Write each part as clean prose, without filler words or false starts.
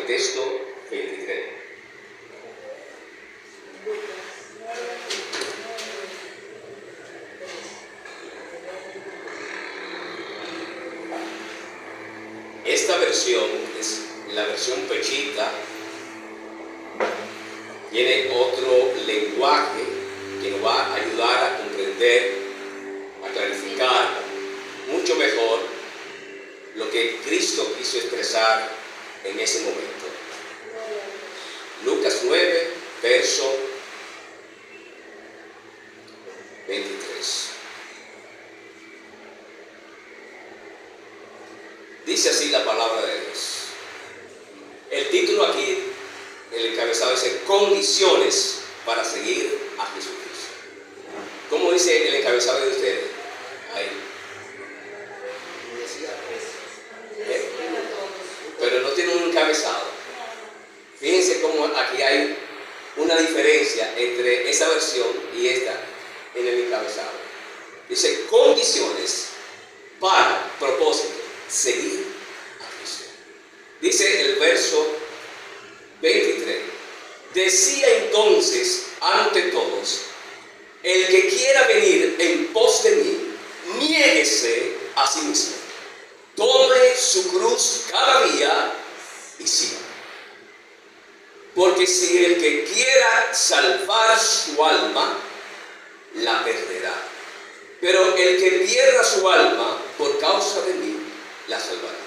texto 23. Esta versión es la versión Pechita. Tiene otro lenguaje que nos va a ayudar a comprender, a clarificar mucho mejor lo que Cristo quiso expresar en ese momento. Lucas 9, verso 23. Dice así la palabra de Dios. El título aquí, el encabezado dice: condiciones para seguir a Jesucristo. ¿Cómo dice el encabezado de ustedes? Ahí. Pero no tiene un encabezado. Fíjense cómo aquí hay una diferencia entre esa versión y esta en el encabezado. Dice: condiciones para, propósito, seguir a Cristo. Dice el verso 23: decía entonces ante todos: el que quiera venir en pos de mí, niéguese a sí mismo, tome su cruz cada día y siga. Porque si el que quiera salvar su alma, la perderá. Pero el que pierda su alma por causa de mí, la salvará.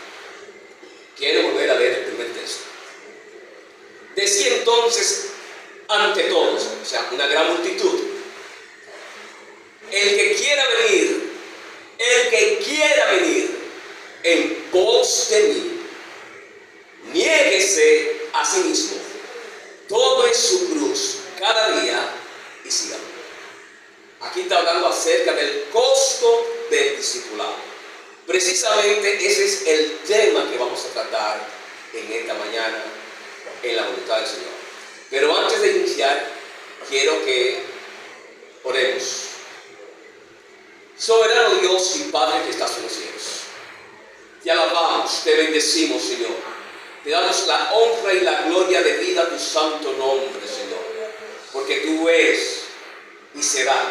Quiero volver a leer el primer texto. Decía entonces ante todos, o sea, una gran multitud: el que quiera venir en pos de mí, niéguese a sí mismo, tome su cruz cada día y sígame. Aquí está hablando acerca del costo del discipulado. Precisamente ese es el tema que vamos a tratar en esta mañana en la voluntad del Señor. Pero antes de iniciar, quiero que oremos. Soberano Dios y Padre que estás en los cielos, te alabamos, te bendecimos, Señor. Te damos la honra y la gloria debida a tu santo nombre, Señor, porque tú eres y serás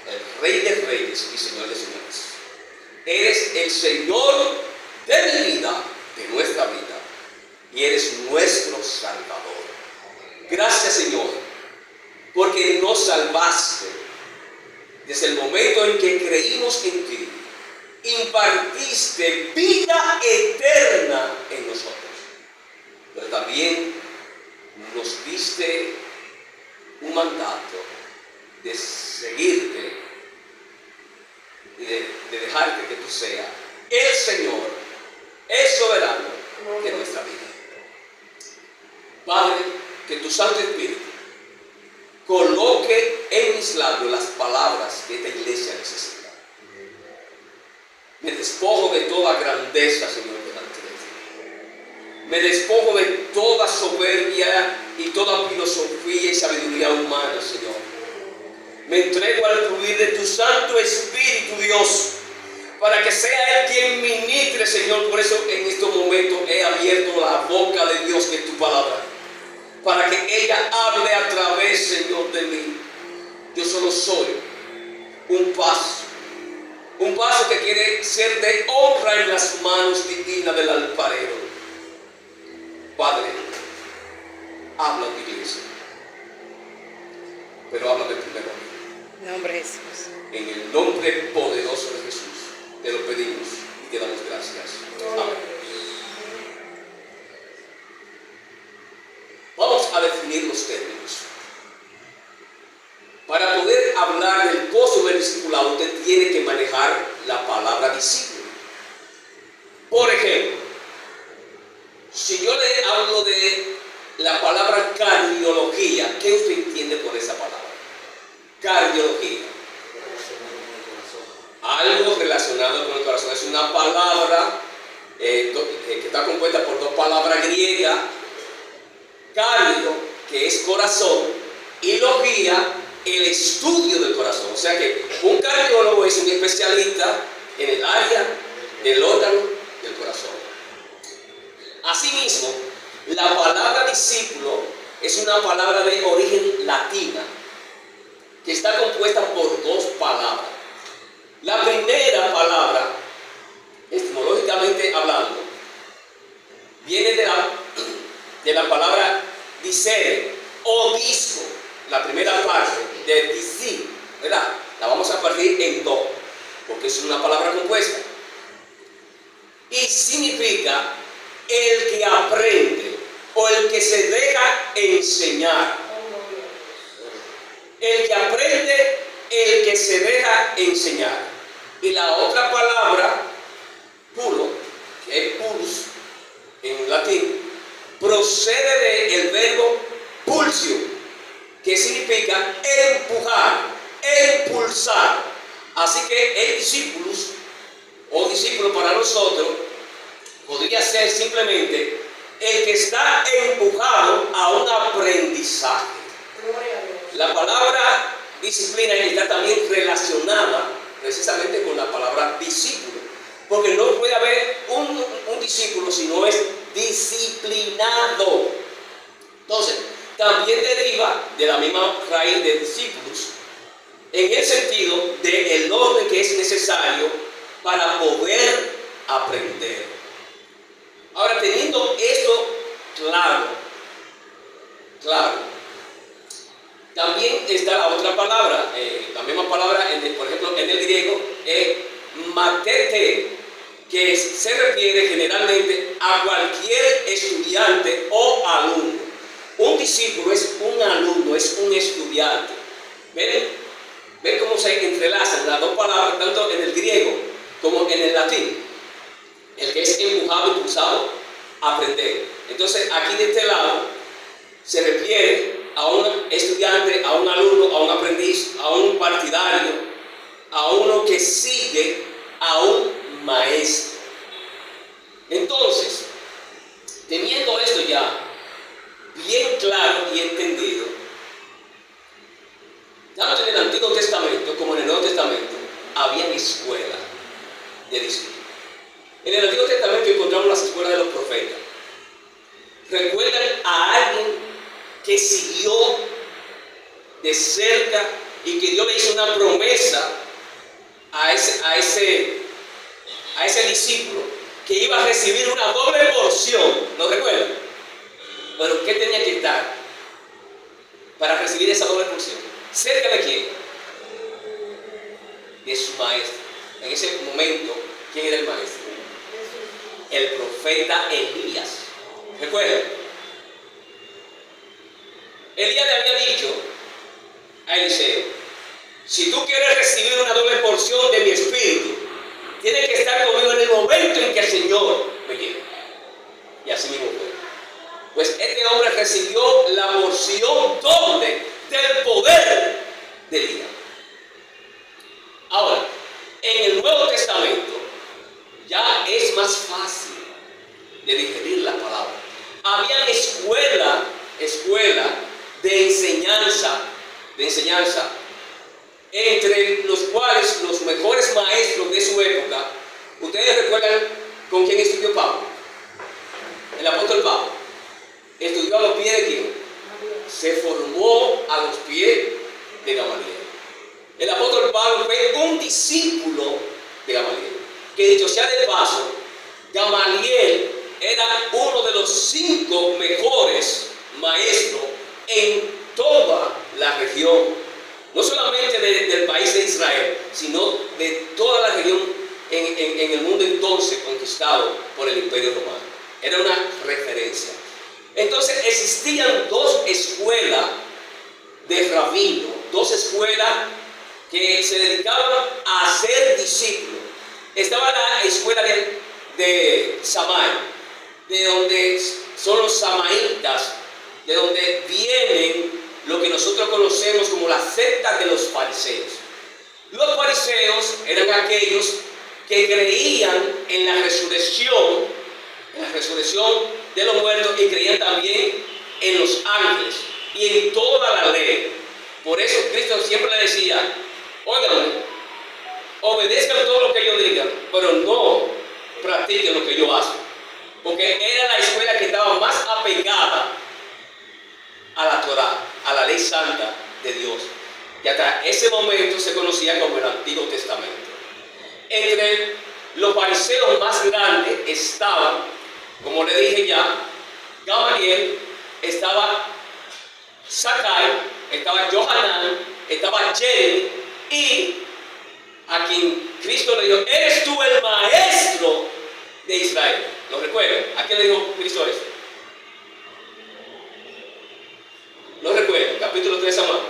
el Rey de Reyes y Señor de Señores. Eres el Señor de mi vida, de nuestra vida, y eres nuestro Salvador. Gracias, Señor, porque nos salvaste desde el momento en que creímos en ti. Impartiste vida eterna en nosotros, pero también nos diste un mandato de seguirte y de dejarte que tú seas el Señor, el soberano de nuestra vida. Padre, que tu Santo Espíritu coloque en mis labios las palabras que esta iglesia necesita. Me despojo de toda grandeza, Señor, delante de ti. Me despojo de toda soberbia y toda filosofía y sabiduría humana, Señor. Me entrego al fluir de tu Santo Espíritu, Dios, para que sea Él quien ministre, Señor. Por eso en estos momentos he abierto la boca de Dios, que es tu palabra, para que ella hable a través, Señor, de mí. Yo solo soy un paso que quiere ser de honra en las manos divinas del alfarero. Padre, habla a tu iglesia, pero háblame primero. En nombre de Jesús. En el nombre poderoso de Jesús te lo pedimos y te damos gracias. Amén. Vamos a definir los términos. Para poder hablar del costo del discipulado, usted tiene que manejar la palabra discípulo. Por ejemplo, si yo le hablo de la palabra cardiología, ¿qué usted entiende por esa palabra? Cardiología. Algo relacionado con el corazón. Es una palabra que está compuesta por dos palabras griegas. Cardio, que es corazón, y logía, el estudio del corazón. O sea que un cardiólogo es un especialista en el área del órgano del corazón. Asimismo, la palabra discípulo es una palabra de origen latina que está compuesta por dos palabras. La primera palabra, etimológicamente hablando, viene de la palabra discere o disco, la primera parte de disci, ¿verdad? La vamos a partir en dos, porque es una palabra compuesta. Y significa el que aprende o el que se deja enseñar. El que aprende, el que se deja enseñar. Y la otra palabra, puro, que es pulus en latín, procede del verbo pulsio, que significa empujar, impulsar. Así que el discípulos o discípulo para nosotros podría ser simplemente el que está empujado a un aprendizaje. La palabra disciplina está también relacionada precisamente con la palabra discípulo, porque no puede haber un discípulo si no es disciplinado. Entonces, también deriva de la misma raíz de discípulos, en el sentido del orden que es necesario para poder aprender. Ahora, teniendo esto claro, también está la otra palabra, la misma palabra, por ejemplo, en el griego, matete, que se refiere generalmente a cualquier estudiante o alumno. Un discípulo es un alumno, es un estudiante. ¿Ven cómo se entrelazan las dos palabras, tanto en el griego como en el latín? El que es empujado, impulsado, aprender. Entonces, aquí de este lado se refiere a un estudiante, a un alumno, a un aprendiz, a un partidario, a uno que sigue a un maestro. Entonces, teniendo esto ya bien claro y entendido, tanto en el Antiguo Testamento como en el Nuevo Testamento había escuelas de discípulos. En el Antiguo Testamento encontramos las escuelas de los profetas. ¿Recuerdan a alguien que siguió de cerca y que Dios le hizo una promesa a ese discípulo que iba a recibir una doble porción? ¿Lo recuerdan? Pero ¿qué tenía que estar para recibir esa doble porción? ¿Cerca de quién? De su maestro. En ese momento, ¿quién era el maestro? El profeta Elías. ¿Recuerdan? Elías le había dicho a Eliseo: si tú quieres recibir una doble porción de mi espíritu, tienes que estar conmigo en el momento en que el Señor me lleve. Y así mismo fue. Pues este hombre recibió la porción doble del poder de Elías. Ahora, en el Nuevo Testamento ya es más fácil de digerir la palabra. Había escuela de enseñanza, entre los cuales los mejores maestros de su época. ¿Ustedes recuerdan con quién estudió Pablo? El apóstol Pablo. ¿Estudió a los pies de quién? Se formó a los pies de Gamaliel. El apóstol Pablo fue un discípulo de Gamaliel. Que dicho sea de paso, Gamaliel era uno de los 5 mejores maestros en toda la región, no solamente del país de Israel, sino de toda la región en el mundo entonces conquistado por el Imperio Romano. Era una referencia. Entonces existían 2 escuelas de rabino, 2 escuelas que se dedicaban a ser discípulos. Estaba la escuela de Samai, de donde son los samaitas, de donde vienen lo que nosotros conocemos como la secta de los fariseos. Los fariseos eran aquellos que creían en la resurrección de los muertos, y creían también en los ángeles y en toda la ley. Por eso Cristo siempre le decía: óiganme, obedezcan todo lo que yo diga, pero no practiquen lo que yo hago. Porque era la escuela que estaba más apegada hasta ese momento se conocía como el Antiguo Testamento. Entre los fariseos más grandes estaban, como le dije ya, Gamaliel, estaba Zakai, estaba Johanán, estaba Jeremy, y a quien Cristo le dijo: eres tú el maestro de Israel. ¿Lo recuerdan? ¿A quién le dijo Cristo eso? ¿Lo recuerdan? Capítulo 3, Samuel.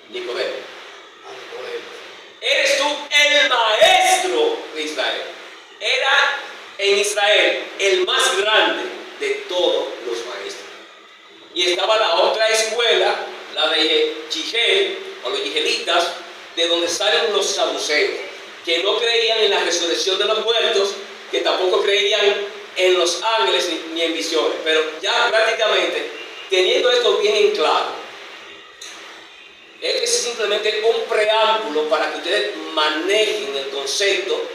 Nicodemo. Eres tú el maestro de Israel. Era en Israel el más grande de todos los maestros. Y estaba la otra escuela, la de Yigel, o los yigelitas, de donde salen los saduceos, que no creían en la resurrección de los muertos, que tampoco creían en los ángeles ni en visiones. Pero ya prácticamente, teniendo esto bien en claro, es simplemente un preámbulo para que ustedes manejen el concepto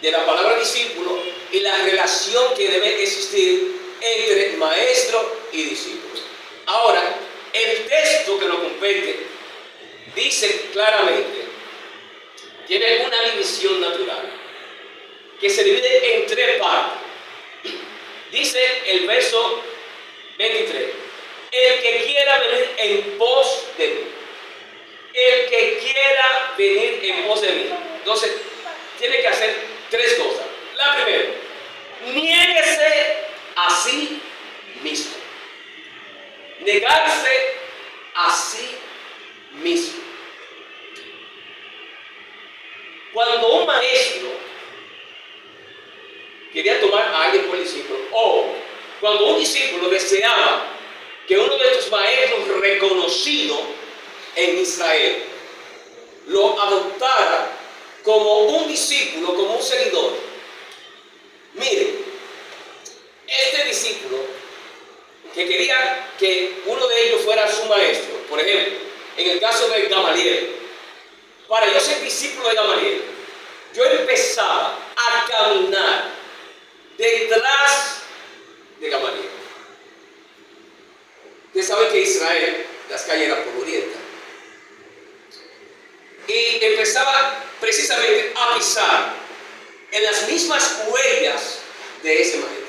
de la palabra discípulo y la relación que debe existir entre maestro y discípulo. Ahora, el texto que nos compete dice claramente, tiene una división natural que se divide en tres partes. Dice el verso 23: el que quiera venir en pos de mí. El que quiera venir en pos de mí. Entonces, tiene que hacer tres cosas. La primera, niéguese a sí mismo. Negarse a sí mismo. Cuando un maestro quería tomar a alguien por discípulo, o cuando un discípulo deseaba que uno de estos maestros reconocidos en Israel lo adoptara como un discípulo, como un seguidor, mire, este discípulo que quería que uno de ellos fuera su maestro, por ejemplo, en el caso de Gamaliel, para yo ser discípulo de Gamaliel, yo empezaba a caminar detrás de Gamaliel. Ustedes saben que Israel, las calles eran polvorientas, y empezaba precisamente a pisar en las mismas huellas de ese maestro.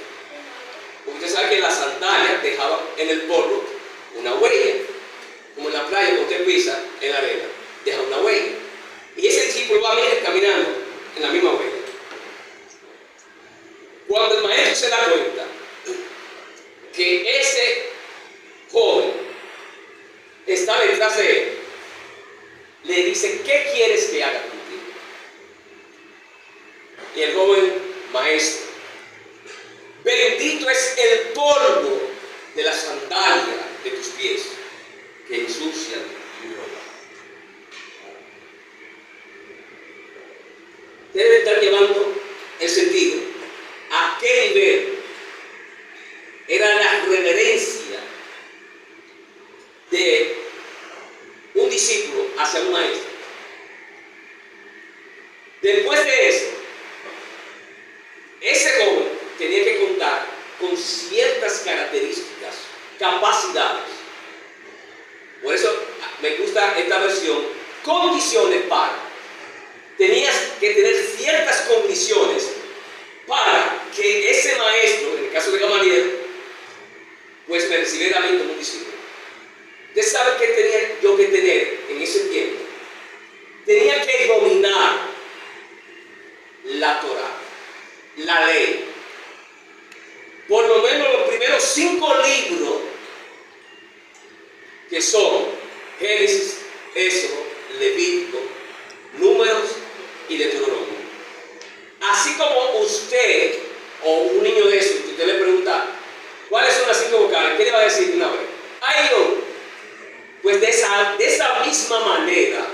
Porque usted sabe que las sandalias dejaban en el polvo una huella, como en la playa cuando usted pisa en la arena, deja una huella. Y ese discípulo va a venir caminando en la misma huella. Cuando el maestro se da cuenta que ese joven está detrás de él, le dice: ¿qué quieres que haga contigo? Y el joven maestro: bendito es el polvo de la sandalia de tus pies, que ensucian mi ropa. Debe estar llevando el sentido a qué nivel era la reverencia de un discípulo hacia un maestro. Después de eso, ese joven tenía que contar con ciertas características, capacidades. Por eso me gusta esta versión: condiciones para. Tenías que tener ciertas condiciones para que ese maestro, en el caso de Gamaliel, pues me recibiera a mí como un discípulo. ¿Usted sabe qué tenía yo que tener en ese tiempo? Tenía que dominar la Torá, la ley. Por lo menos los primeros 5 libros, que son Génesis, Éxodo, Levítico, Números y Deuteronomio. Así como usted o un niño de esos, que usted le pregunta cuáles son las 5 vocales, ¿qué le va a decir de una vez? ¡Ay, yo! Pues de esa misma manera,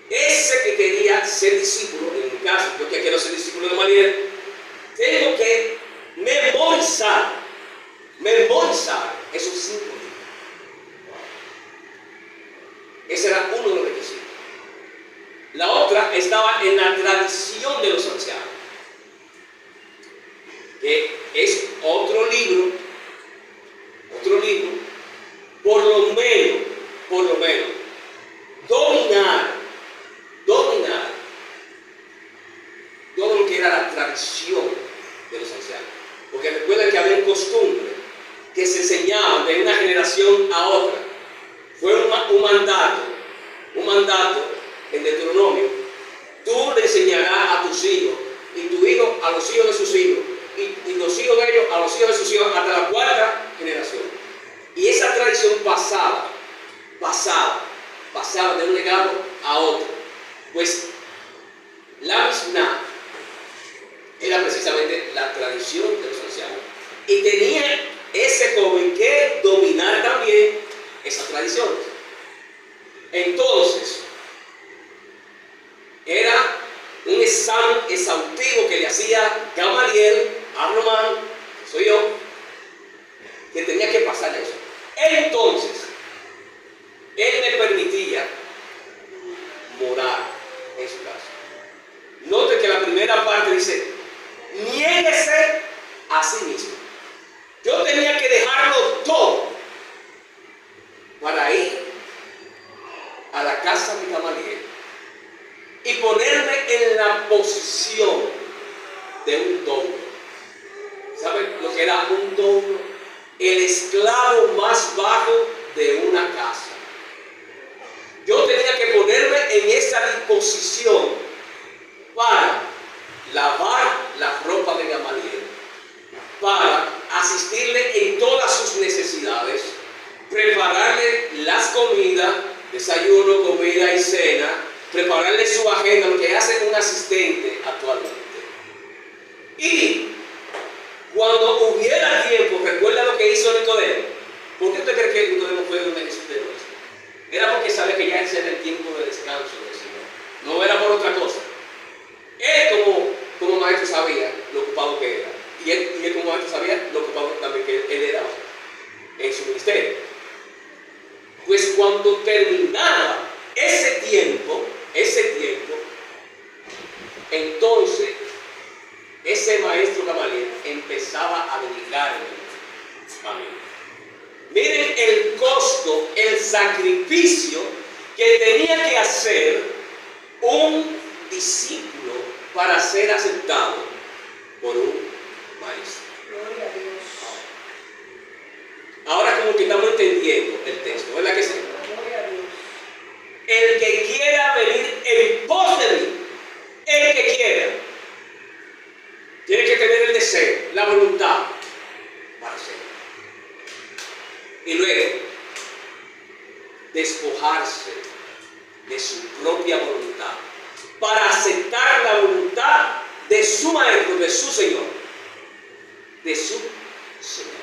ese que quería ser discípulo, en mi caso, yo que quiero ser discípulo de Gamaliel, tengo que memorizar esos 5 libros. Ese era uno de los requisitos. La otra estaba en la tradición de los ancianos, que es otro libro, por lo menos porque recuerden que había un costumbre que se enseñaban de una generación a otra. Fue un mandato en Deuteronomio. Tú le enseñarás a tus hijos, y tu hijo a los hijos de sus hijos, y los hijos de ellos a los hijos de sus hijos, hasta la cuarta generación. Y esa tradición pasaba de un legado a otro. Pues la Mishnah era precisamente la tradición de los ancianos. Y tenía ese joven que dominar también esas tradiciones. Entonces, era un examen exhaustivo que le hacía Gamaliel a Román, que soy yo, que tenía que pasar eso. Entonces, él me permitía morar en su casa. Note que la primera parte dice: niéguese a sí mismo. Yo tenía que dejarlo todo para ir a la casa de Gamaliel y ponerme en la posición de un doble. ¿Saben lo que era un doble? El esclavo más bajo de una casa. Yo tenía que ponerme en esa disposición para lavar la ropa de Gamaliel, para asistirle en todas sus necesidades, prepararle las comidas, desayuno, comida y cena, prepararle su agenda, lo que hace un asistente actualmente. Y cuando hubiera tiempo, recuerda lo que hizo Nicodemo. ¿Por qué usted cree que Nicodemo fue donde Jesús de noche? Era porque sabía que ya ese era el tiempo de descanso del Señor. No era por otra cosa. Él como maestro sabía lo ocupado que era. Y él como maestro sabía lo ocupado también que él era en su ministerio. Pues cuando terminaba ese tiempo, entonces ese maestro Gamaliel empezaba a dedicarme a mí. Miren el costo, el sacrificio que tenía que hacer un discípulo para ser aceptado por un maestro. Gloria a Dios. Ahora como que estamos entendiendo el texto, ¿verdad que sí? Gloria a Dios. El que quiera venir en pos de mí, el que quiera, tiene que tener el deseo, la voluntad para hacerlo. Y luego, despojarse de su propia voluntad para aceptar la voluntad de su maestro, de su Señor. De su Señor.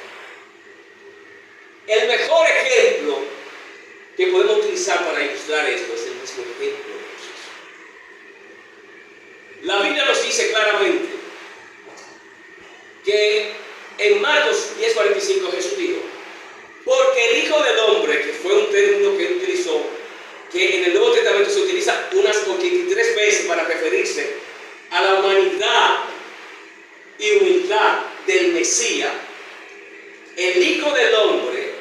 El mejor ejemplo que podemos utilizar para ilustrar esto es el mismo ejemplo de Jesús. La Biblia nos dice claramente que en Marcos 10:45 Jesús dijo: porque el Hijo del Hombre, que fue un término que él utilizó, que en el Nuevo Testamento se utiliza unas 83 veces para referirse a la humanidad y humildad del Mesías, el Hijo del Hombre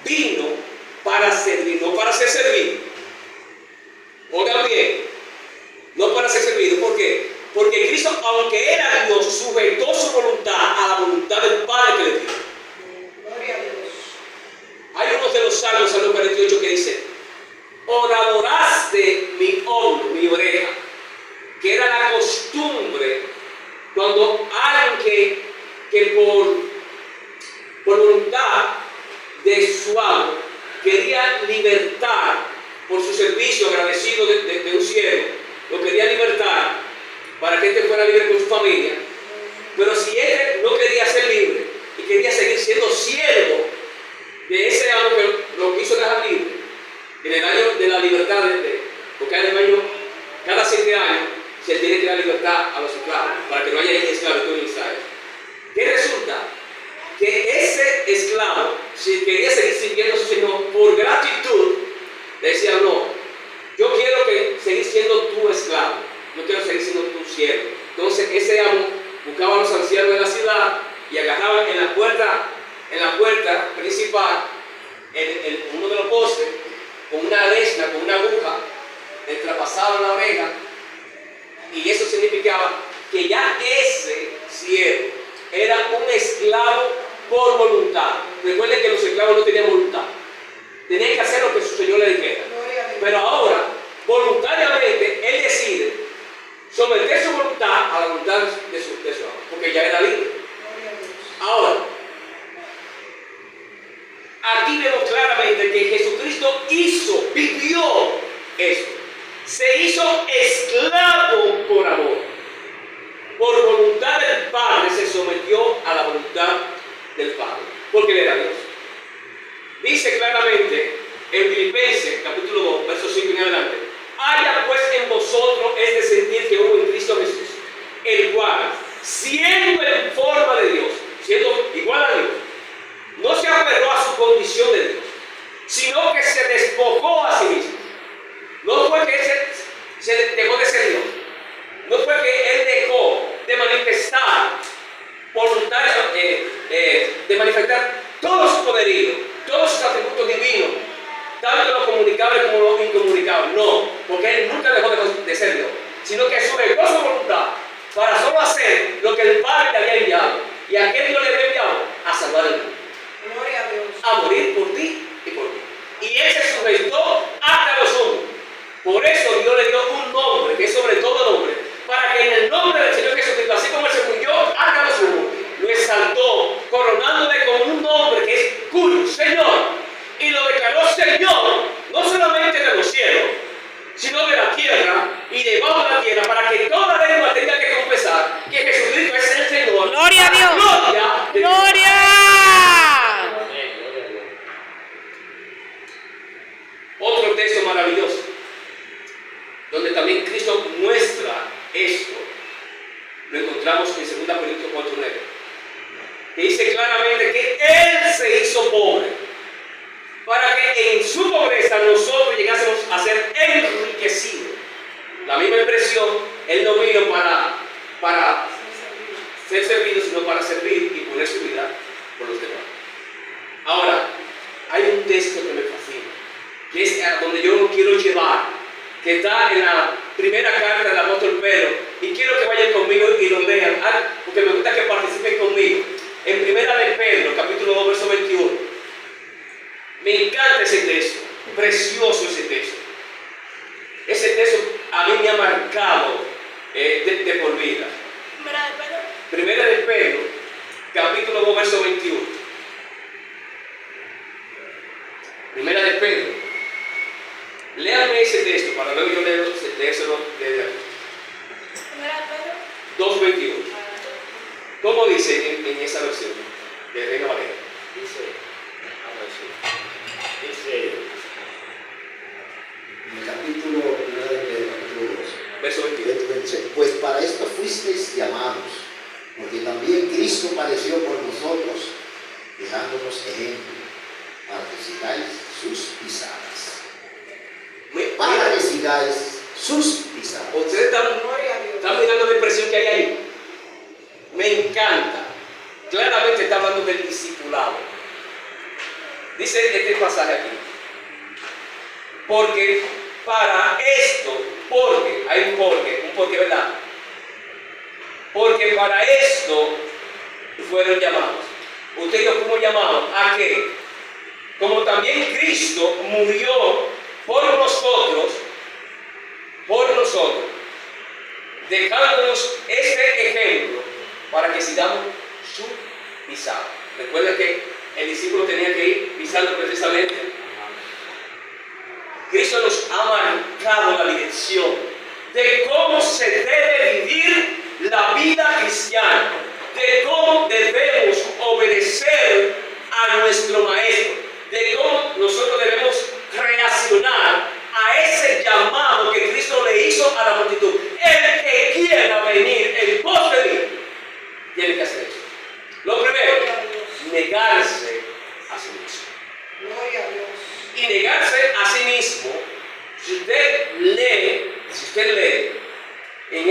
vino para servir, no para ser servido. Oigan bien, no para ser servido. ¿Por qué? Porque Cristo, aunque era Dios, sujetó su voluntad a la voluntad del Padre que le dio. Gloria a Dios. Hay uno de los Salmos 48 que dice: adoraste mi hombro, mi oreja, que era la costumbre cuando alguien que por voluntad de su amo quería libertar por su servicio agradecido de un siervo, lo quería libertar para que éste fuera libre con su familia. Pero si él no quería ser libre y quería seguir siendo siervo de ese amo que lo quiso dejar libre, en el año de la libertad, porque en el año, cada 7 años se tiene que dar libertad a los esclavos para que no haya esclavitud en Israel. ¿Qué resulta? Que ese esclavo, si quería seguir sirviendo a su Señor por gratitud, le decía: no, yo quiero seguir siendo tu esclavo, yo quiero seguir siendo tu siervo. Entonces ese amo buscaba a los ancianos de la ciudad y agarraban en la puerta principal, uno de los postes, con una lesna, con una aguja, le traspasaban la oreja, y eso significaba que ya ese siervo era un un esclavo por voluntad. Recuerden que los esclavos no tenían voluntad. Tenían que hacer lo que su señor le dijera. Gloria a Dios. Pero ahora, voluntariamente, él decide someter su voluntad a la voluntad de su amo, porque ya era libre. Gloria a Dios. Ahora, aquí vemos claramente que Jesucristo vivió esto. Se hizo esclavo por amor. Por voluntad del Padre se sometió a la voluntad del Padre, porque él era Dios. Dice claramente en Filipenses capítulo 2, versos 5 en adelante: haya pues en vosotros este sentir que hubo en Cristo Jesús, el cual, siendo en forma de Dios, siendo igual a Dios, no se aferró a su condición de Dios, sino que se despojó a sí mismo. No fue que él se dejó de ser Dios, no fue que él dejó de manifestar de manifestar todo su poderío, todos sus atributos divinos, tanto lo comunicable como lo incomunicable. No, porque él nunca dejó de ser Dios, sino que sujetó su voluntad para solo hacer lo que el Padre le había enviado. ¿Y a qué Dios le había enviado? A salvar el mundo, Gloria a Dios. a morir por ti y por mí. Y él se sujetó hasta los hombres. Por eso Dios le dio un nombre que es sobre todo nombre, para que en el nombre del Señor Jesucristo, así como él se humilló hasta los hombres, lo exaltó, coronándole con un nombre que es cuyo Señor, y lo declaró Señor, no solamente de los cielos, sino de la tierra y debajo de la tierra, para que toda lengua tenga que confesar que Jesucristo es el Señor. ¡Gloria a Dios! ¡Gloria! ¡Gloria! Otro texto maravilloso, donde también Cristo muestra esto, lo encontramos en 2 Corintios 4:9, que dice claramente que Él se hizo pobre, para que en su pobreza nosotros llegásemos a ser enriquecidos. La misma expresión, Él no vino para ser servido, sino para servir y poner su vida por los demás. Ahora, hay un texto que me fascina, que es a donde yo lo quiero llevar, que está en la primera carta del apóstol Pedro, y quiero que vayan conmigo y lo lean, porque me gusta que participen conmigo. En primera de Pedro, capítulo 2, verso 21. Me encanta ese texto, precioso ese texto. Ese texto a mí me ha marcado de por vida. Primera de Pedro, capítulo 2, verso 21. Primera de Pedro. Léanme ese texto para luego yo leerlo desde aquí. 2:21. ¿Cómo dice en esa versión? De Reina Valera. Dice en el capítulo 1 de Pedro, capítulo 2, Verso 21. dice: pues para esto fuisteis llamados, porque también Cristo padeció por nosotros, dejándonos ejemplo, para que sigáis sus pisadas. Para que sigáis sus pisadas. Ustedes están Gloria a Dios. mirando la expresión que hay ahí. Me encanta. Claramente está hablando del discipulado. Dice este pasaje aquí: porque para esto, porque, hay un porque, ¿verdad? Porque para esto fueron llamados. Ustedes los fuimos llamados ¿a qué? Como también Cristo murió por nosotros, dejándonos este ejemplo para que sigamos su pisada. Recuerda que el discípulo tenía que ir pisando precisamente. Cristo nos ha marcado la dirección de cómo se debe vivir la vida cristiana, de cómo debemos obedecer a nuestro Maestro, de cómo nosotros debemos reaccionar a ese llamado que Cristo le hizo a la multitud. El que quiera venir en pos de mí, tiene que hacer eso. Lo primero, negarse a sí mismo. Gloria a Dios. Y negarse a sí mismo, si usted lee en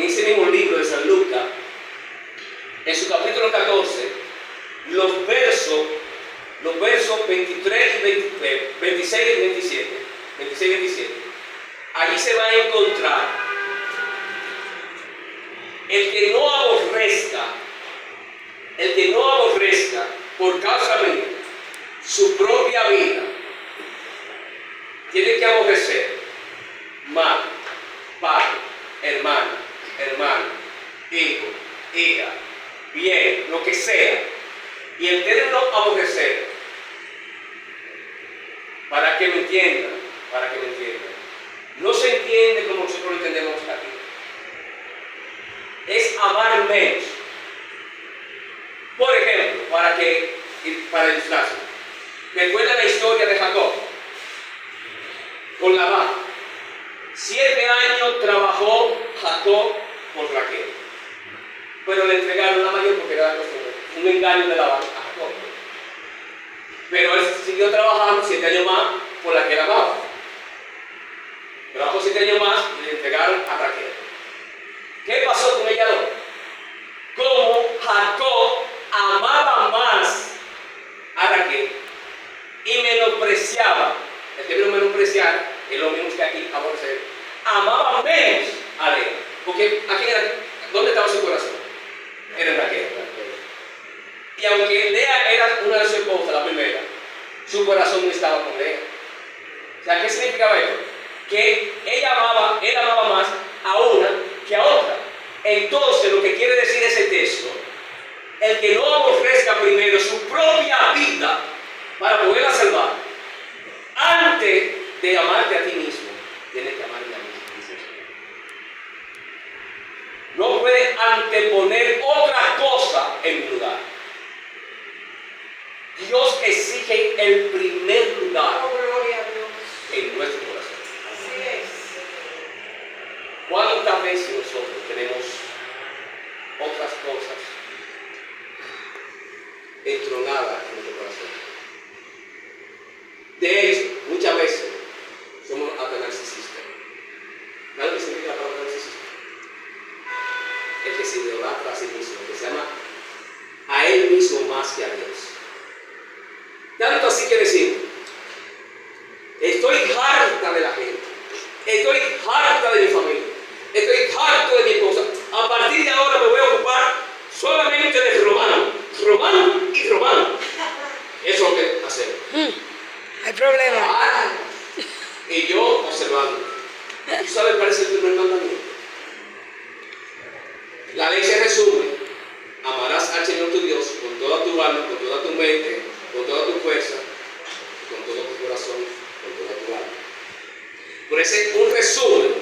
ese mismo libro de San Lucas, en su capítulo 14, los versos 23 y 26 y 27, allí se va a encontrar: el que no aborrezca por causa mía, su propia vida, tiene que aborrecer madre, padre, hermano, hijo, hija, bien, lo que sea. Y el término aborrecer, para que me entiendan, no se entiende como nosotros lo entendemos aquí. Es amar menos. Por ejemplo, para ilustrarse, recuerda la historia de Jacob con Labán. 7 años trabajó Jacob por Raquel, pero le entregaron la mayor porque era un engaño de Labán a Jacob. Pero él siguió trabajando 7 años más por la que él amaba. Trabajó 7 años más y le entregaron a Raquel. ¿Qué pasó con ella dos? Como Jacob amaba más a Raquel y menospreciaba, el término menospreciar es lo mismo que aquí aborrecer, amaba menos a Lea, porque aquí era, ¿dónde estaba su corazón? Era en Raquel. Y aunque Lea era una de sus esposas, la primera, su corazón no estaba con Lea. O sea, ¿qué significaba esto? Que él amaba más a una que a otra. Entonces, lo que quiere decir ese texto, el que no aborrezca primero su propia vida para poderla salvar, antes de amarte a ti mismo, tienes que amarme a mí. No puedes anteponer otra cosa en mi lugar. Dios exige el primer lugar Oh, gloria a Dios. en nuestro corazón. Así es. ¿Cuántas veces nosotros tenemos otras cosas entronadas en nuestro corazón? De hecho, muchas veces somos hasta narcisistas. ¿Sabes lo que significa la palabra narcisista? El que se idolatra a sí mismo, que se llama a él mismo más que a Dios. Tanto así que decir, estoy harta de la gente, estoy harta de mi familia, estoy harto de mi esposa. A partir de ahora me voy a ocupar solamente de Romano y Romano. Eso es lo que hacemos. Hay problema. Ah, y yo observando. ¿Tú sabes cuál es el primer mandamiento? La ley se resume: amarás al Señor tu Dios con toda tu alma, con toda tu mente, con toda tu fuerza, con todo tu corazón, con toda tu alma. Por ese es un resumen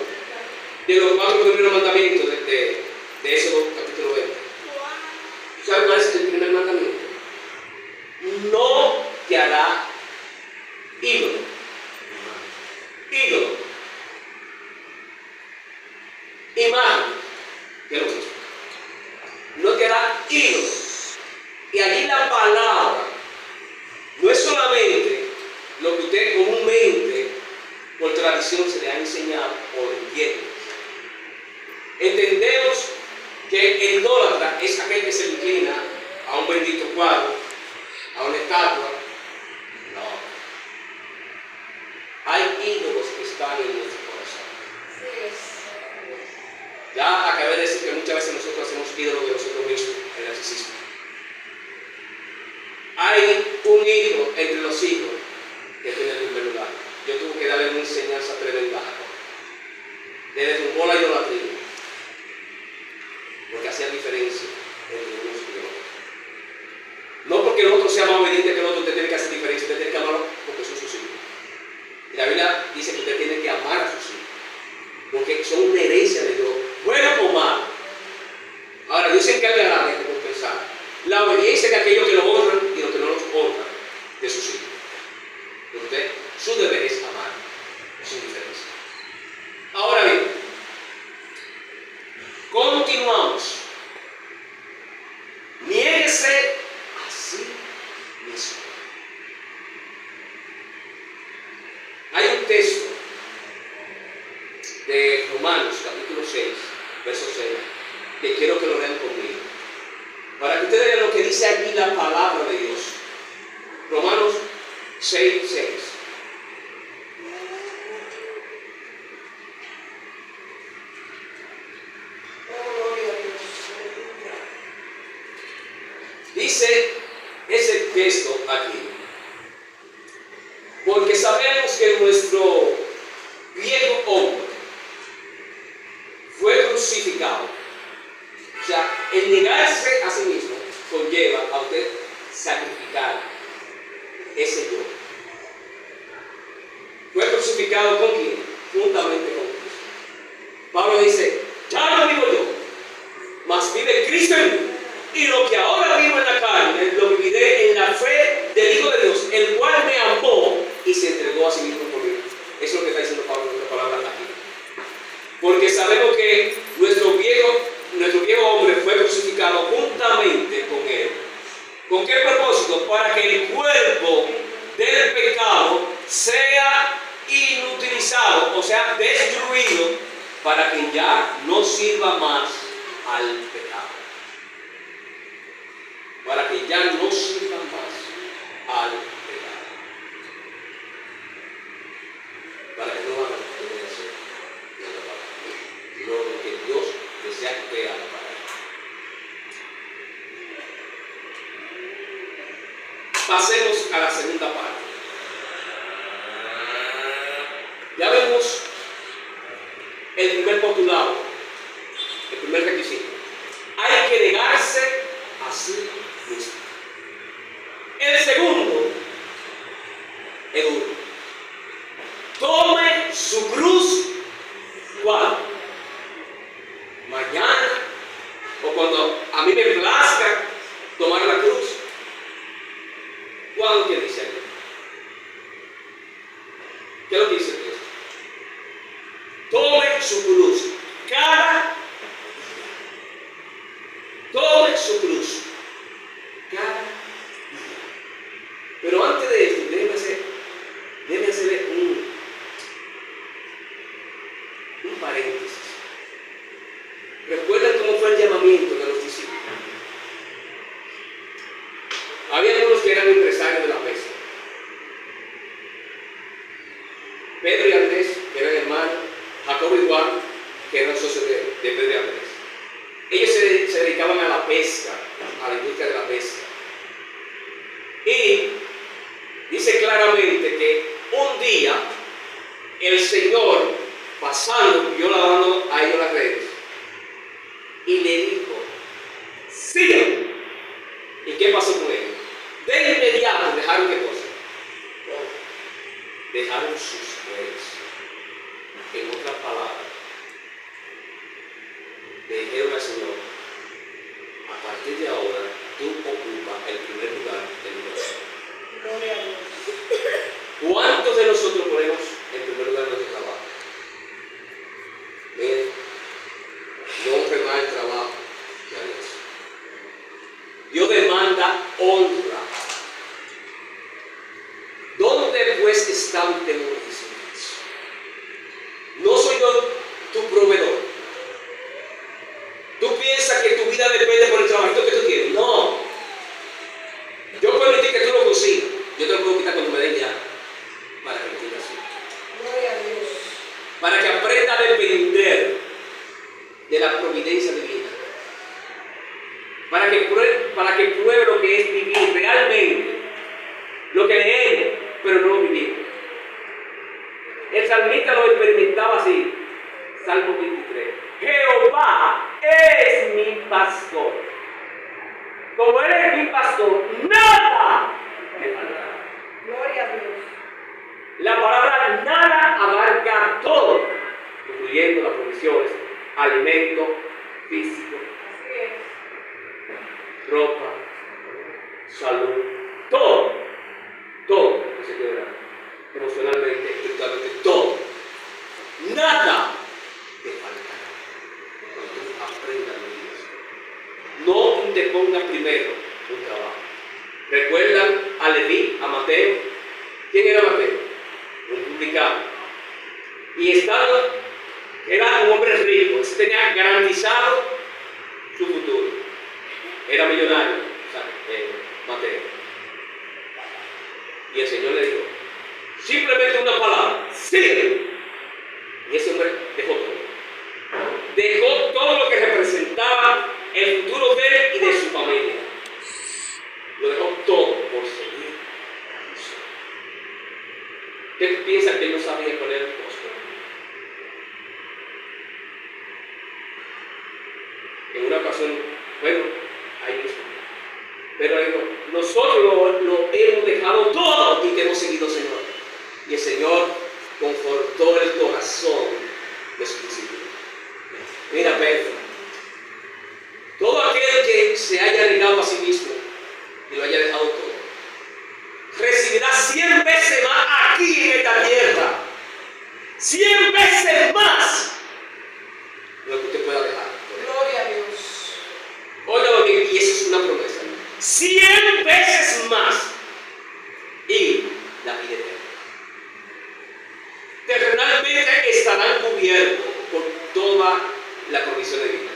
de los 4 primeros mandamientos de Éxodo capítulo 20. ¿Sabes cuál es el primer mandamiento? No te hará ídolo. Imagen. ¿Qué es lo mismo? No te hará ídolo. Y allí la palabra no es solamente lo que usted comúnmente por tradición se le ha enseñado o entiende. Entendemos que el idólatra es aquel que se inclina a un bendito cuadro, a una estatua. No. Hay ídolos que están en nuestro corazón. Así es. Ya acabé de decir que muchas veces nosotros hacemos ídolos de nosotros mismos, el narcisismo. Hay un hijo entre los hijos que tiene el primer lugar. Yo tuve que darle una enseñanza tremenda a Jacob. Le derrumbó la idolatría, porque hacía diferencia entre unos y otros. No porque el otro sea más obediente que el otro, usted tiene que hacer diferencia, usted tiene que amarlo porque son sus hijos. Y la Biblia dice que usted tiene que amar a sus hijos, porque son una herencia de Dios, bueno o malo. Ahora, Dios se encargará de recompensar la obediencia de aquellos que lo honran y los que no los honran de sus hijos. Pero usted, su deber es amar, sin diferencia. Ahora bien, continuamos. Niéguese a sí mismo. Hay un texto de Romanos, capítulo 6, verso 6, que quiero que lo lean conmigo, para que ustedes vean lo que dice aquí la palabra de Dios. Romanos 6, 6. Oh, gloria a Dios. Dice ese texto aquí. Porque sabemos que nuestro viejo hombre fue crucificado. O sea, el negarse a sí mismo conlleva a usted sacrificar ese yo. Fue crucificado ¿con quién? Juntamente con Cristo. Pablo dice, ya no vivo yo, mas vive Cristo en mí. Y lo que ahora vivo en la carne, lo viviré en la fe del Hijo de Dios, el cual me amó y se entregó a sí mismo por mí. Eso es lo que está diciendo Pablo en esta palabra aquí. Porque sabemos que nuestro viejo hombre fue crucificado juntamente con él. ¿Con qué propósito? Para que el cuerpo del pecado sea inutilizado, o sea, destruido, para que ya no sirva más al pecado. Para que ya no sirva más al pecado. Para que no hagan lo que debe hacer, sino lo que Dios desea que haga para él. Pasemos a la segunda parte. Ya vemos el primer postulado, el primer requisito. Hay que negarse a sí mismo. El segundo es duro. Tome su cruz. ¿Cuándo? Mañana o cuando a mí me plazca tomar la cruz. ¿Cuándo que dice aquí? ¿Qué es lo que dice Cristo? Tome su cruz cada día. Tome su cruz cada día. Pero antes de esto, déjeme hacer un paréntesis. ¿Recuerdan cómo fue el llamamiento de los discípulos? Había algunos que eran empresarios de la pesca. Pedro y Andrés, que eran hermanos, Jacobo y Juan, que eran socios de Pedro y Andrés. Ellos se dedicaban a la pesca, a la industria de la pesca. Y dice claramente que un día el Señor, pasando, vio lavando a ellos las redes y le dijo, sigan. ¿Y qué pasó con ellos? De inmediato dejaron qué cosa. Dejaron sus redes. En otras palabras, le dijeron al Señor, a partir de ahora tú ocupas el primer lugar del universo. Gloria a Dios. ¿Cuántos de nosotros ponemos en primer lugar nuestro trabajo? Miren, no honre más el trabajo que a Dios. Dios demanda honra. ¿Dónde pues está un temor? No soy yo tu proveedor. Tú piensas que tu vida depende por el trabajito que tú tienes. No. Yo permití que tú lo consigas. Yo te lo puedo quitar cuando me den ya. Para que lo tengas así. Gloria a Dios. Para que aprenda a depender de la providencia divina. Para que pruebe lo que es vivir realmente. Lo que leemos, pero no lo vivimos. El salmista lo experimentaba así. Salmo 23. Jehová es mi pastor. Como Él es mi pastor, nada me faltará. Gloria a Dios. La palabra nada abarca todo, incluyendo las provisiones, alimento físico, Así es. ropa, salud, todo que se quedará, emocionalmente, espiritualmente, todo. Nada te faltará cuando tú aprendas lo que es. No te pongas primero un trabajo. ¿Recuerdan a Leví, a Mateo? ¿Quién era Mateo? Un publicano. Y era un hombre rico, tenía garantizado su futuro. Era millonario, Mateo. Y el Señor le dijo, simplemente una palabra, sí. Y ese hombre dejó todo. Dejó todo lo que representaba el futuro de él y de su familia. Lo dejó todo por Pero nosotros lo hemos dejado todo y te hemos seguido, Señor. Y el Señor confortó el corazón de sus discípulos. Mira, Pedro, todo aquel que se haya negado a sí mismo y lo haya dejado todo, recibirá 100 veces más aquí en esta tierra. 100 veces más lo que usted pueda dejar. Gloria a Dios. Óigalo bien, y eso es una promesa. 100 veces más y la vida eterna. Terrenalmente estarán cubiertos por toda la provisión de vida.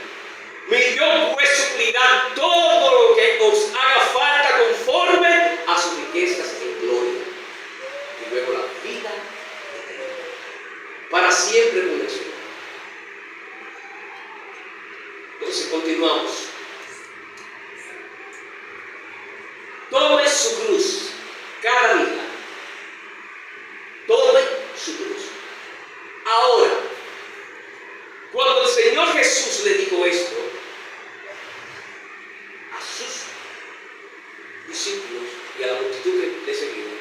Mi Dios pues suplirá todo lo que os haga falta conforme a sus riquezas en gloria. Y luego la vida eterna. Para siempre con el Señor. Entonces continuamos. Tome su cruz cada día. Tome su cruz. Ahora, cuando el Señor Jesús le dijo esto a sus discípulos y a la multitud que le seguían,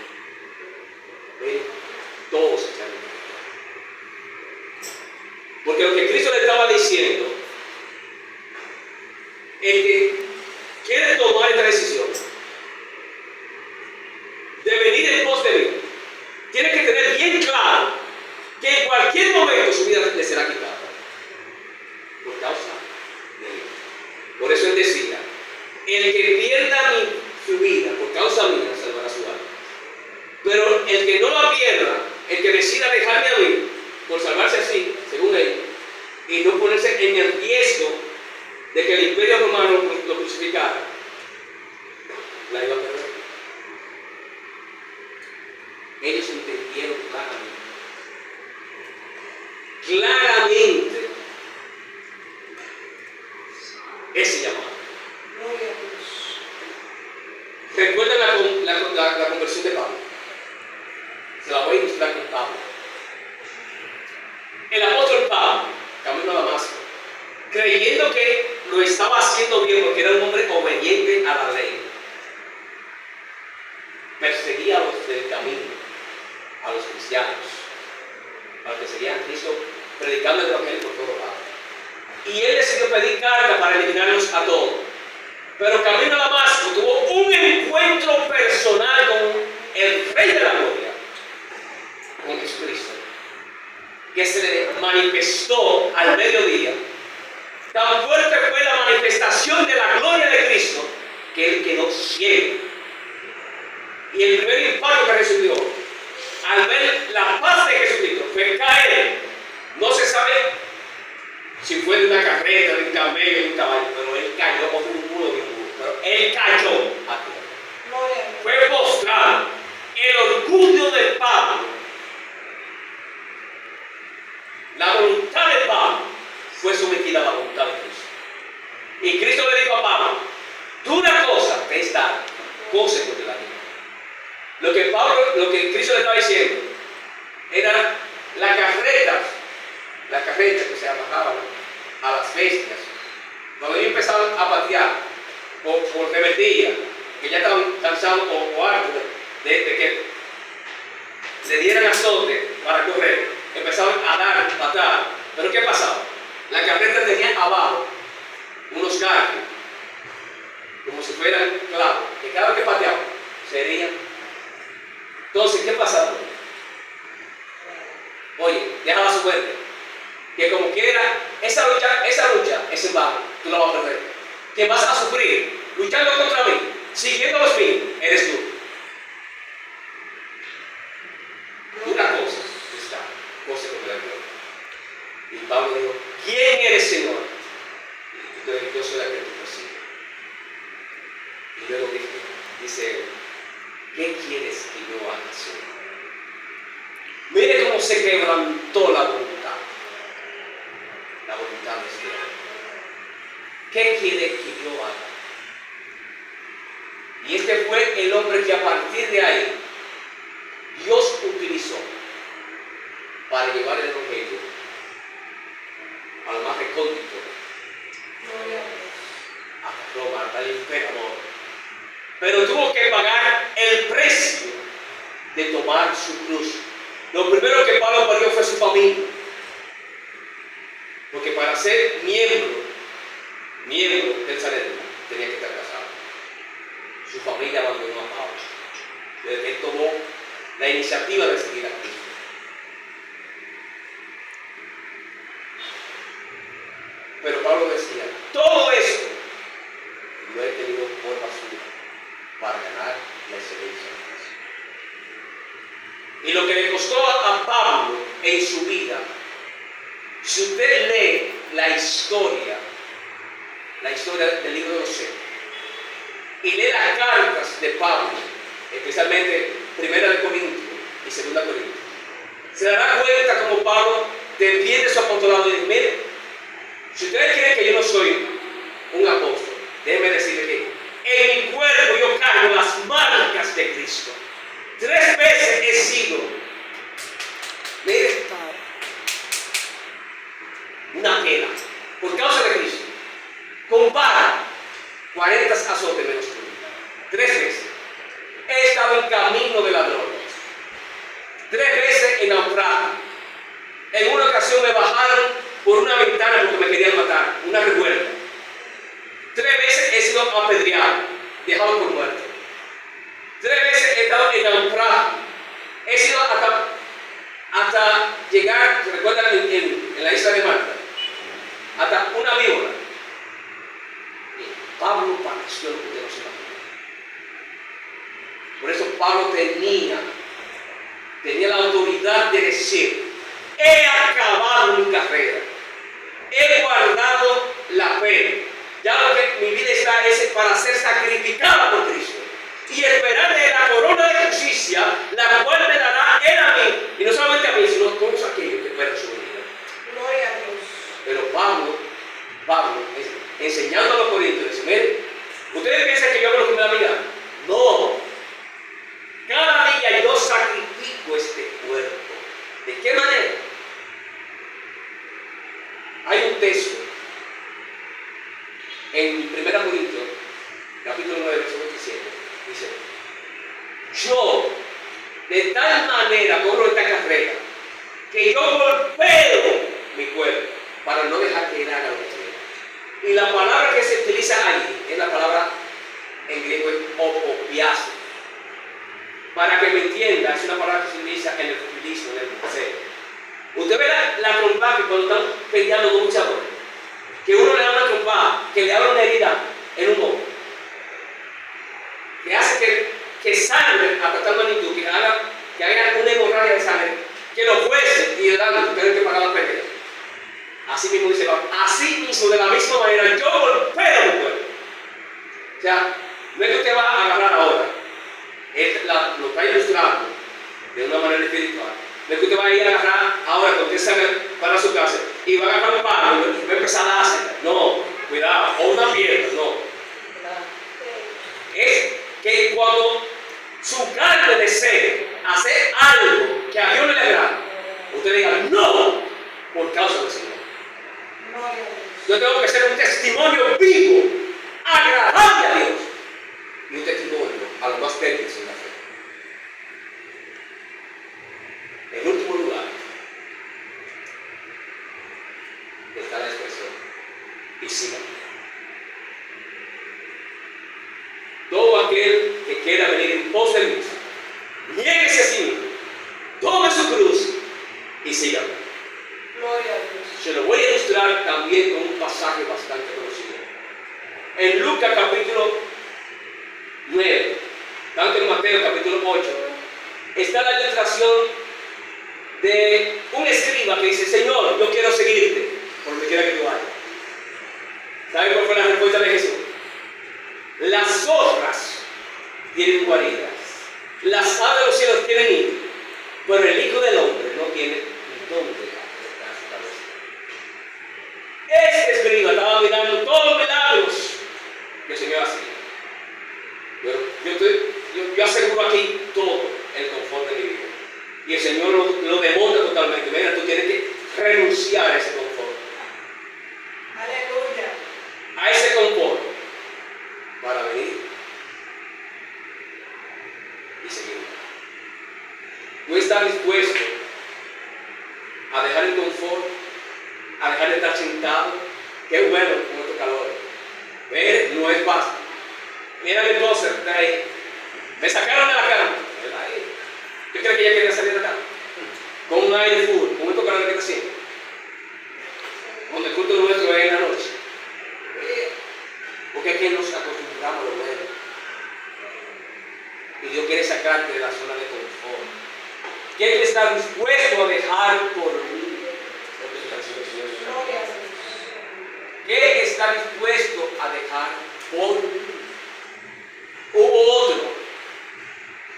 todos se echaron. Porque lo que Cristo le estaba diciendo, el que quiere tomar esta decisión de venir en pos de mí, tiene que tener bien claro que en cualquier momento su vida le será quitada por causa de mí. Por eso él decía, el que pierda su vida por causa mía salvará su alma. Pero el que no la pierda, el que decida dejarme a mí por salvarse así, según él, y no ponerse en el riesgo de que el imperio romano lo crucificara, la iba a perder. Ellos entendieron claramente ese llamado. Gloria a Dios. ¿Recuerdan la conversión de Pablo? Se la voy a ilustrar con Pablo. El apóstol Pablo, camino a Damasco, creyendo que lo estaba haciendo bien porque era un hombre obediente a la ley, perseguía a los del camino, a los cristianos, a los que seguían a Cristo, predicando el evangelio por todos lados. Y él decidió pedir carta para eliminarlos a todos. Pero camino a Damasco tuvo un encuentro personal con el Rey de la Gloria, con Jesucristo, que se le manifestó al mediodía. Tan fuerte fue la manifestación de la gloria de Cristo que él quedó ciego. Y el primer impacto que recibió al ver la paz de Jesucristo fue caer. No se sabe si fue de una carreta, de un camello, de un caballo, pero él cayó como un muro de un muro. Pero él cayó a tierra. Gloria a Dios. Fue postrado. El orgullo de Pablo, la voluntad de Pablo, fue sometida a la voluntad de Cristo. Y Cristo le dijo a Pablo, tú una cosa te es dada, cosa que te la digo. Lo que Cristo le estaba diciendo era las carretas que se amarraban a las bestias. Cuando ellos empezaban a patear por rebeldía, que ya estaban cansados o hartos de que le dieran azote para correr, empezaban a dar patadas. Pero ¿qué pasaba? La carreta tenía abajo unos ganchos, como si fueran clavos, que cada vez que pateaban se herían. Entonces, ¿qué pasaba? Oye, deja la suerte, que como quiera, esa lucha es en vano, tú la vas a perder. Que vas a sufrir luchando contra mí, siguiendo los míos, eres tú. Una cosa está, cosa que me la gloria. Y Pablo dijo, ¿quién eres, Señor? Y yo soy la que te persigue. Y luego dice, ¿qué quieres que yo haga, Señor? Mire cómo se quebrantó la voluntad de este hombre. ¿Qué quiere que yo haga? Y este fue el hombre que a partir de ahí Dios utilizó para llevar el evangelio a lo más recóndito, Gloria a Dios. hasta Roma, hasta el emperador. pero tuvo que pagar el precio de tomar su cruz. Lo primero que Pablo perdió fue su familia, porque para ser miembro del Sanedrín tenía que estar casado. Su familia abandonó a Pablo desde que él tomó la iniciativa de seguir a Cristo. Pero Pablo decía, todo esto lo he tenido por basura para ganar la excelencia de Cristo. Y lo que le costó a Pablo en su vida, si usted lee la historia del libro de los Hechos y lee las cartas de Pablo, especialmente 1 de Corintios y 2 de Corintios, se dará cuenta como Pablo defiende su apostolado y dice, mire, si ustedes creen que yo no soy un apóstol, déjenme decirles que en mi cuerpo yo cargo las marcas de Cristo. 3 veces he sido, mire, una pena por causa de Cristo. Compara 40 azotes menos que uno. 3 veces. He estado en camino de la droga. 3 veces en naufragio. En una ocasión me bajaron por una ventana porque me querían matar. Una revuelta. 3 veces he sido apedreado, dejado por muerte. 3 veces he estado en naufragio. He sido hasta llegar, ¿se recuerdan en la isla de Malta? Hasta una víbora. Pablo padeció lo que usted no se imagina. Por eso Pablo tenía la autoridad de decir, he acabado mi carrera, he guardado la fe, ya lo que mi vida está es para ser sacrificada por Cristo y esperarle la corona de justicia, la cual me dará él a mí, y no solamente a mí, sino a todos aquellos que esperan su venida. Gloria a Dios. Pero Pablo, enseñando a los corintios, dice, mire, ¿ustedes piensan que yo hago lo que me da mi gana? No. Cada día yo sacrifico este cuerpo. ¿De qué manera? Hay un texto en 1 Corintios, capítulo 9, verso 27, dice, yo de tal manera corro esta carrera que yo golpeo mi cuerpo para no dejar que él haga lo que quiera. Y la palabra que se utiliza allí es la palabra en griego opopiazo. Para que me entienda, es una palabra que se utiliza en el futurismo, en el museo. Usted ve la trompa que cuando están peleando con un luchador, que uno le da una trompa, que le abre una herida en un ojo, que hace que sangre hasta tal magnitud, que haga una hemorragia de sangre, que los jueces y el árbitro tienen que pagar la pelea. Así mismo dice Pablo, así mismo, de la misma manera, yo golpeo mi cuerpo. O sea, no es que usted va a agarrar ahora, lo está ilustrando de una manera espiritual. No es que usted va a ir a agarrar ahora, cuando usted salga para su casa, y va a agarrar un palo y va a empezar a darse. No, cuidado, o una piedra, no. Es que cuando su carne desee hacer algo que a Dios no le agrada, usted diga, no, por causa del Señor. Yo tengo que ser un testimonio vivo, agradable a Dios, y un testimonio a los más débiles en la fe. En último lugar, está la expresión, y sigan. Todo aquel que quiera venir en pos de mí, niéguese a sí mismo, tome su cruz y síganme. Gloria a Dios. Se lo voy a ilustrar también con un pasaje bastante conocido. En Lucas capítulo 9, tanto en Mateo capítulo 8, está la ilustración de un escriba que dice, Señor, yo quiero seguirte por donde quiera que tú vayas. ¿Saben cuál fue la respuesta de Jesús? Las zorras tienen guaridas, las aves de los cielos tienen nido, pero el Hijo del Hombre no tiene ni dónde acostar su cabeza. Este escriba estaba mirando todos los milagros que el Señor hacía. Yo aseguro aquí todo el confort de mi vida. Y el Señor lo demonta totalmente. Mira, tú tienes que renunciar a ese confort. Aleluya. A ese confort. Para venir está dispuesto a dejar el confort, a dejar de estar sentado. Qué bueno con estos calores. Ver, no es fácil. Mira mi esposa, está ahí. Me sacaron de la cama. Ahí. ¿Qué crees que ella quería salir de la cama? Con un aire full, con estos calores que está haciendo. Cuando el culto nuestro es en la noche. Porque aquí nos acostumbramos a lo bueno. Y Dios quiere sacarte de la zona de confort. ¿Quién está dispuesto a dejar por mí? Gloria a Dios. ¿Quién está dispuesto a dejar por mí? Hubo otro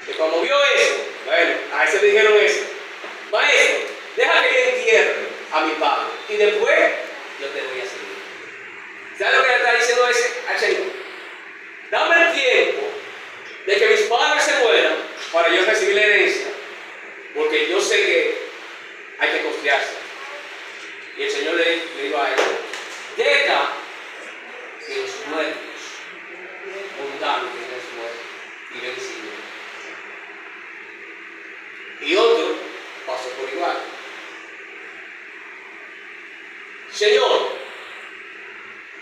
que cuando vio eso, bueno, a ese le dijeron eso: maestro, deja que yo entierre a mi padre y después yo te voy a seguir. ¿Sabes lo que le está diciendo ese al Señor? Dame el tiempo de que mis padres se mueran para yo recibir la herencia, porque yo sé que hay que confiarse. Y el Señor le dijo a él: deja que los muertos mundanos que los muertos y ven y siguen. Y otro pasó por igual. Señor,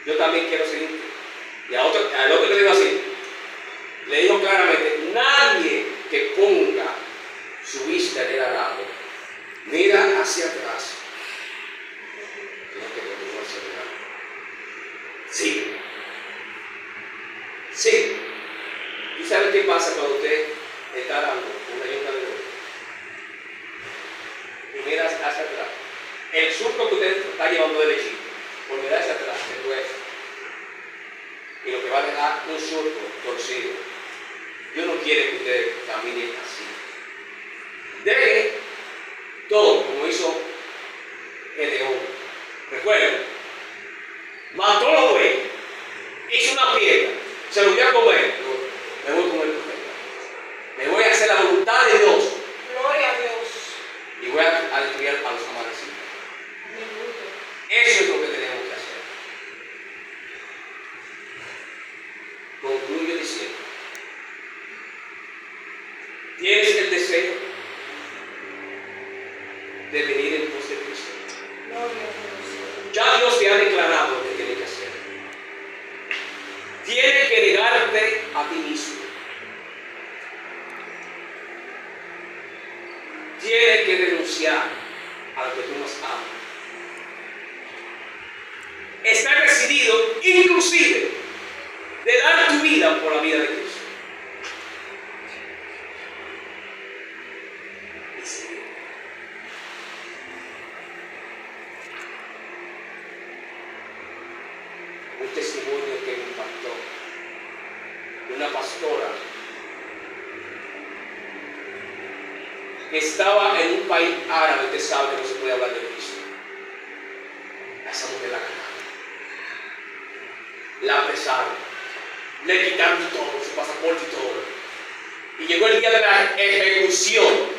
yo también quiero seguirte. Y al otro le dijo así, le dijo claramente: nadie que ponga su vista en el arado mira hacia atrás, sino que continúa hacia adelante. Sí. Sí. ¿Y sabe qué pasa cuando usted está dando una yunta de oro y mira hacia atrás? El surco que usted está llevando de lechito, por mirar hacia atrás, se tuerce. Y lo que va a dejar un surco torcido. Dios no quiere que usted camine así. Deje todo como hizo Gedeón. Recuerden, mató a los bueyes, hizo una piedra, se lo voy a comer. Me voy a comer profeta. Me voy a hacer la voluntad de Dios. Gloria a Dios. Y voy a destruir a los amanecidos. Eso es lo que tenemos que hacer. Concluyo diciendo: ¿tienes el deseo de venir en pos de Cristo? Gloria a Dios. Ya Dios te ha declarado lo que tienes que hacer. Tienes que negarte a ti mismo. Tienes que renunciar a lo que tú más amas. Está decidido, inclusive, de dar tu vida por la vida de Cristo. Y seguir. Un testimonio que me impactó de una pastora que estaba en un país árabe. Usted sabe que no se puede hablar de Cristo. A esa mujer la ganaron, la apresaron, le quitaron todo, su pasaporte y todo. Y llegó el día de la ejecución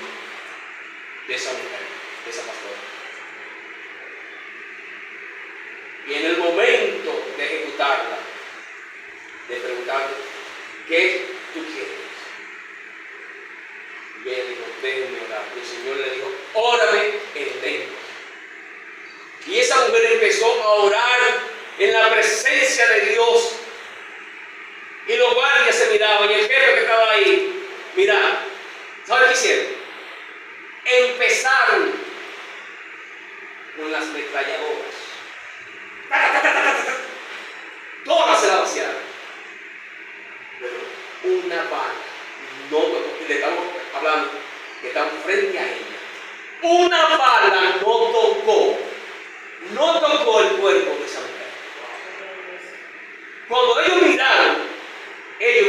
de esa mujer, de esa pastora. Y en el momento de ejecutarla, le preguntaron: ¿qué tú quieres? Y ella dijo: déjeme orar. Y el Señor le dijo: órame en lengua. Y esa mujer empezó a orar en la presencia de Dios. Y los guardias se miraban, y el jefe que estaba ahí, mira, ¿sabe qué hicieron? Empezaron con las ametralladoras. Todas se la vaciaron. Pero una bala, no, le estamos hablando que estamos frente a ella. Una bala no tocó el cuerpo de esa mujer. Cuando ellos miraron el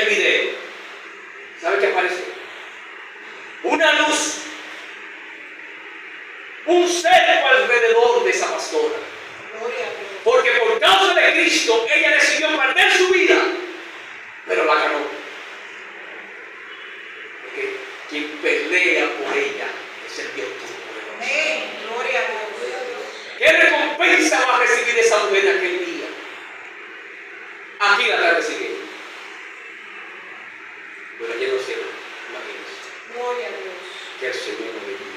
video, ¿sabe qué apareció? Una luz, un cerco alrededor de esa pastora. Gloria a Dios. Porque por causa de Cristo ella decidió perder su vida, pero la ganó. Porque quien pelea por ella es el Dios Todopoderoso. Amén. Gloria a Dios. ¿Qué recompensa va a recibir esa mujer aquel día? Aquí la está recibiendo. Pero lleno de cielo. Imagínense. Gloria a Dios. Que el Señor nos bendiga.